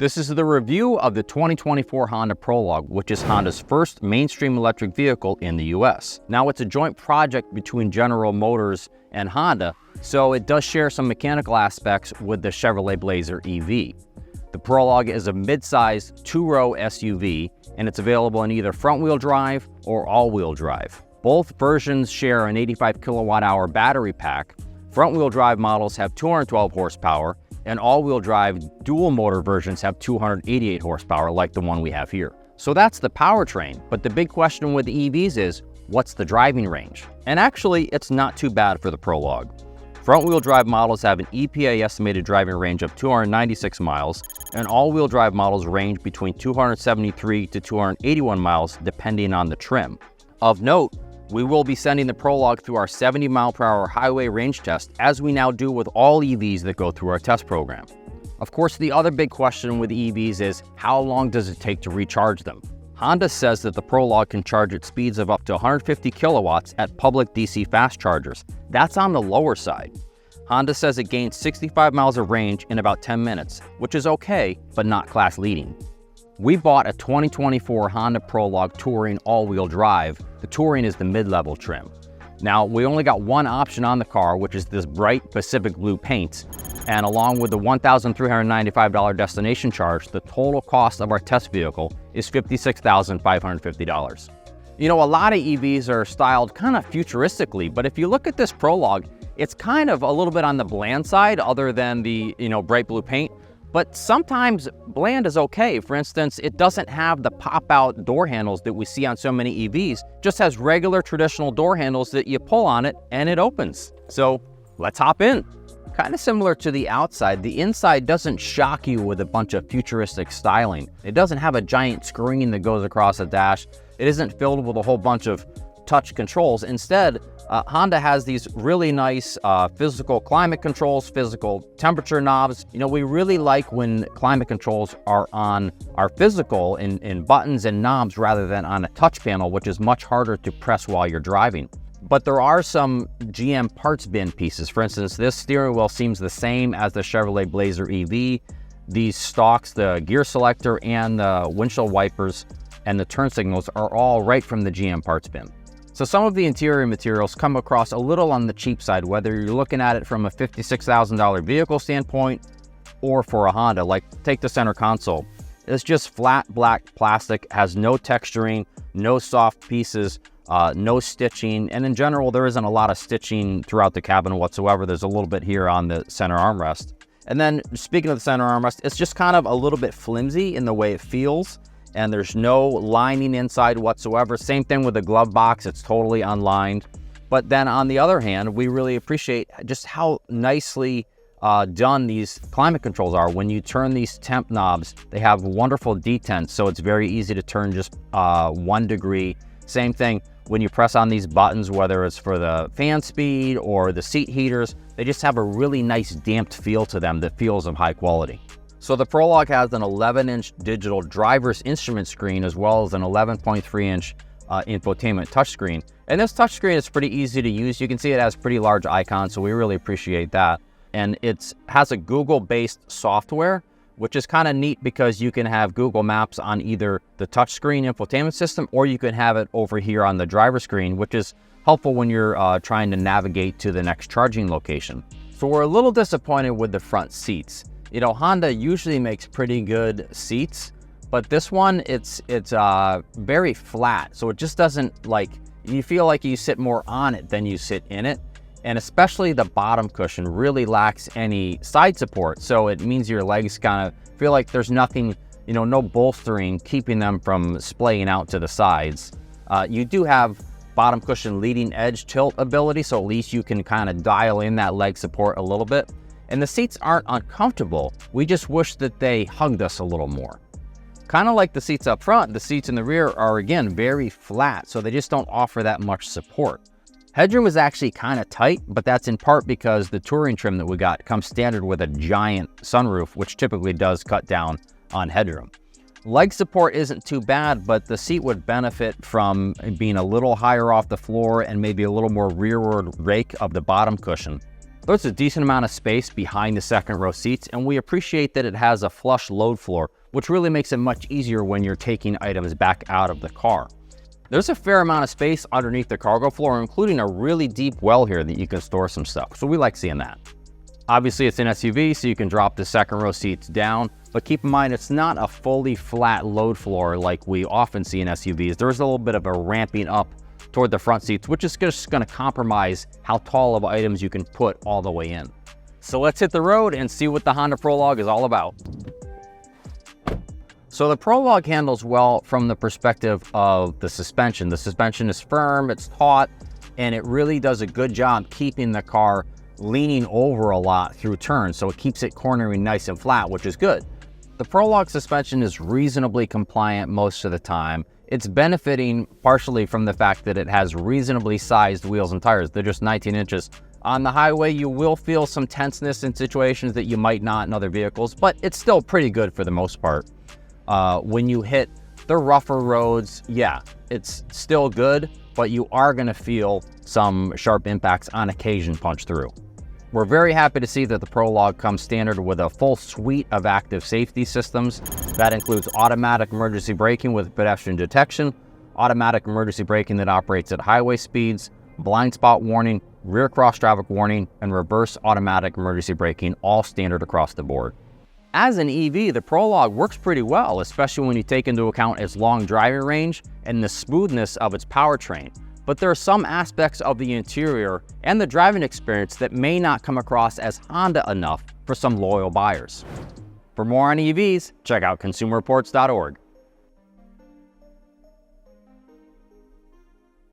This is the review of the 2024 Honda Prologue, which is Honda's first mainstream electric vehicle in the US. Now, it's a joint project between General Motors and Honda, so it does share some mechanical aspects with the Chevrolet Blazer EV. The Prologue is a mid-size two-row SUV, and it's available in either front-wheel drive or all-wheel drive. Both versions share an 85 kilowatt-hour battery pack. Front-wheel drive models have 212 horsepower, and all-wheel drive dual-motor versions have 288 horsepower, like the one we have here. So that's the powertrain, but the big question with EVs is, what's the driving range? And actually, it's not too bad for the Prologue. Front-wheel drive models have an EPA estimated driving range of 296 miles, and all-wheel drive models range between 273 to 281 miles, depending on the trim. Of note, we will be sending the Prologue through our 70-mile-per-hour highway range test, as we now do with all EVs that go through our test program. Of course, the other big question with EVs is, how long does it take to recharge them? Honda says that the Prologue can charge at speeds of up to 150 kilowatts at public DC fast chargers. That's on the lower side. Honda says it gains 65 miles of range in about 10 minutes, which is okay, but not class-leading. We bought a 2024 Honda Prologue Touring all-wheel drive. The Touring is the mid-level trim. Now, we only got one option on the car, which is this bright Pacific blue paint. And along with the $1,395 destination charge, the total cost of our test vehicle is $56,550. You know, a lot of EVs are styled kind of futuristically, but if you look at this Prologue, it's kind of a little bit on the bland side other than the, bright blue paint. But sometimes bland is okay. For instance, it doesn't have the pop-out door handles that we see on so many EVs. It just has regular traditional door handles that you pull on it and it opens. So let's hop in. Kind of similar to the outside, the inside doesn't shock you with a bunch of futuristic styling. It doesn't have a giant screen that goes across the dash. It isn't filled with a whole bunch of touch controls. Instead, Honda has these really nice physical climate controls, physical temperature knobs. We really like when climate controls are on our physical in buttons and knobs rather than on a touch panel, which is much harder to press while you're driving. But there are some GM parts bin pieces. For instance, this steering wheel seems the same as the Chevrolet Blazer EV. These stalks, the gear selector and the windshield wipers and the turn signals are all right from the GM parts bin. So some of the interior materials come across a little on the cheap side, whether you're looking at it from a $56,000 vehicle standpoint or for a Honda. Like, take the center console. It's just flat black plastic, has no texturing, no soft pieces, no stitching, and in general, there isn't a lot of stitching throughout the cabin whatsoever. There's a little bit here on the center armrest. And then, speaking of the center armrest, it's just kind of a little bit flimsy in the way it feels, and there's no lining inside whatsoever. Same thing with the glove box, it's totally unlined. But then on the other hand, we really appreciate just how nicely done these climate controls are. When you turn these temp knobs, they have wonderful detents, so it's very easy to turn just 1 degree. Same thing when you press on these buttons, whether it's for the fan speed or the seat heaters, they just have a really nice damped feel to them that feels of high quality. So the Prologue has an 11-inch digital driver's instrument screen as well as an 11.3-inch infotainment touchscreen. And this touchscreen is pretty easy to use. You can see it has pretty large icons, so we really appreciate that. And it has a Google-based software, which is kind of neat because you can have Google Maps on either the touchscreen infotainment system or you can have it over here on the driver screen, which is helpful when you're trying to navigate to the next charging location. So we're a little disappointed with the front seats. Honda usually makes pretty good seats, but this one, it's very flat. So it just doesn't you feel like you sit more on it than you sit in it. And especially the bottom cushion really lacks any side support. So it means your legs kind of feel like there's nothing, no bolstering keeping them from splaying out to the sides. You do have bottom cushion leading edge tilt ability, so at least you can kind of dial in that leg support a little bit. And the seats aren't uncomfortable. We just wish that they hugged us a little more. Kind of like the seats up front, the seats in the rear are again very flat, so they just don't offer that much support. Headroom is actually kind of tight, but that's in part because the Touring trim that we got comes standard with a giant sunroof, which typically does cut down on headroom. Leg support isn't too bad, but the seat would benefit from being a little higher off the floor and maybe a little more rearward rake of the bottom cushion. There's a decent amount of space behind the second row seats, and we appreciate that it has a flush load floor, which really makes it much easier when you're taking items back out of the car. There's a fair amount of space underneath the cargo floor, including a really deep well here that you can store some stuff, so we like seeing that. Obviously it's an SUV, so you can drop the second row seats down, but keep in mind it's not a fully flat load floor like we often see in SUVs. There's a little bit of a ramping up toward the front seats, which is just going to compromise how tall of items you can put all the way in. So let's hit the road and see what the Honda Prologue is all about. So the Prologue handles well from the perspective of the suspension. The suspension is firm, it's taut, and it really does a good job keeping the car leaning over a lot through turns, so it keeps it cornering nice and flat, which is good. The Prologue suspension is reasonably compliant most of the time. It's benefiting partially from the fact that it has reasonably sized wheels and tires. They're just 19 inches. On the highway, you will feel some tenseness in situations that you might not in other vehicles, but it's still pretty good for the most part. When you hit the rougher roads, yeah, it's still good, but you are going to feel some sharp impacts on occasion punch through. We're very happy to see that the Prologue comes standard with a full suite of active safety systems. That includes automatic emergency braking with pedestrian detection, automatic emergency braking that operates at highway speeds, blind spot warning, rear cross traffic warning, and reverse automatic emergency braking, all standard across the board. As an EV, the Prologue works pretty well, especially when you take into account its long driving range and the smoothness of its powertrain. But there are some aspects of the interior and the driving experience that may not come across as Honda enough for some loyal buyers. For more on EVs, check out consumerreports.org.